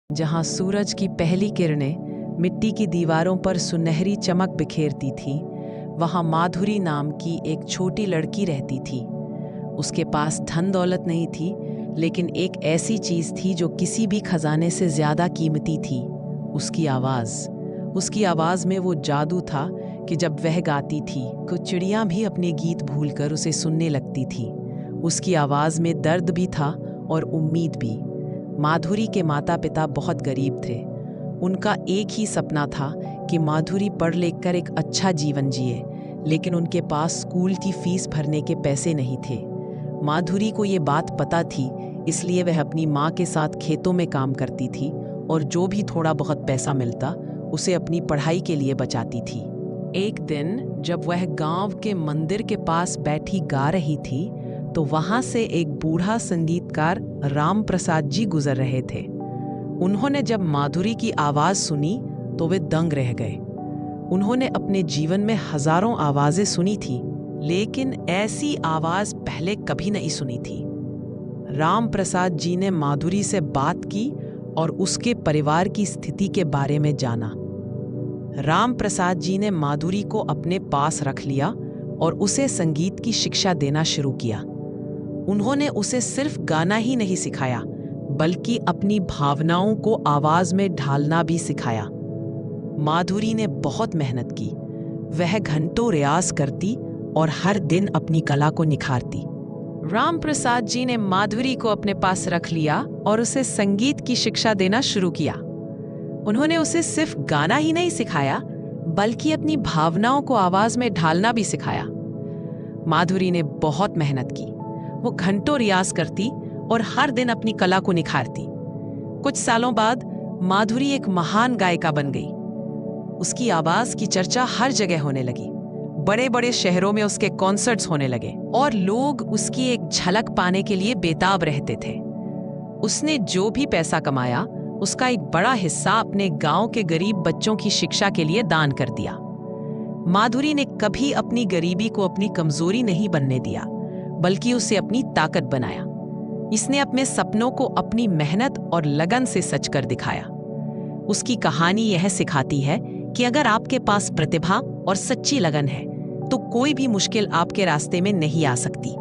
जहां सूरज की पहली किरणें मिट्टी की दीवारों पर सुनहरी चमक बिखेरती थीं, वहां माधुरी नाम की एक छोटी लड़की रहती थी। उसके पास धन दौलत नहीं थी, लेकिन एक ऐसी चीज थी जो किसी भी खजाने से ज्यादा कीमती थी। उसकी आवाज। उसकी आवाज में वो जादू था कि जब वह गाती थी, कुछ चिड़ियां भी अपने गीत भूलकर उसे सुनने लगती थी। उसकी आवाज में दर्द भी था और उम्मीद भी। माधुरी के माता पिता बहुत गरीब थे। उनका एक ही सपना था कि माधुरी पढ़ लिख कर एक अच्छा जीवन जिए, लेकिन उनके पास स्कूल की फीस भरने के पैसे नहीं थे। माधुरी को ये बात पता थी, इसलिए वह अपनी माँ के साथ खेतों में काम करती थी और जो भी थोड़ा बहुत पैसा मिलता उसे अपनी पढ़ाई के लिए बचाती थी। एक दिन जब वह गांव के मंदिर के पास बैठी गा रही थी, तो वहां से एक बूढ़ा संगीतकार राम प्रसाद जी गुजर रहे थे। उन्होंने जब माधुरी की आवाज सुनी तो वे दंग रह गए। उन्होंने अपने जीवन में हजारों आवाजें सुनी थी, लेकिन ऐसी आवाज पहले कभी नहीं सुनी थी। राम प्रसाद जी ने माधुरी से बात की और उसके परिवार की स्थिति के बारे में जाना। राम प्रसाद जी ने माधुरी को अपने पास रख लिया और उसे संगीत की शिक्षा देना शुरू किया। उन्होंने उसे सिर्फ गाना ही नहीं सिखाया, बल्कि अपनी भावनाओं को आवाज में ढालना भी सिखाया। माधुरी ने बहुत मेहनत की। वह घंटों रियाज करती और हर दिन अपनी कला को निखारती। राम प्रसाद जी ने माधुरी को अपने पास रख लिया और उसे संगीत की शिक्षा देना शुरू किया। उन्होंने उसे सिर्फ गाना ही नहीं सिखाया, बल्कि अपनी भावनाओं को आवाज में ढालना भी सिखाया। माधुरी ने बहुत मेहनत की। वो घंटों रियाज करती और हर दिन अपनी कला को निखारती। कुछ सालों बाद माधुरी एक महान गायिका बन गई। उसकी आवाज की चर्चा हर जगह होने लगी। बड़े बड़े शहरों में उसके कॉन्सर्ट्स होने लगे और लोग उसकी एक झलक पाने के लिए बेताब रहते थे। उसने जो भी पैसा कमाया, उसका एक बड़ा हिस्सा अपने गांव के गरीब बच्चों की शिक्षा के लिए दान कर दिया। माधुरी ने कभी अपनी गरीबी को अपनी कमजोरी नहीं बनने दिया, बल्कि उसे अपनी ताकत बनाया। इसने अपने सपनों को अपनी मेहनत और लगन से सच कर दिखाया। उसकी कहानी यह सिखाती है कि अगर आपके पास प्रतिभा और सच्ची लगन है, तो कोई भी मुश्किल आपके रास्ते में नहीं आ सकती।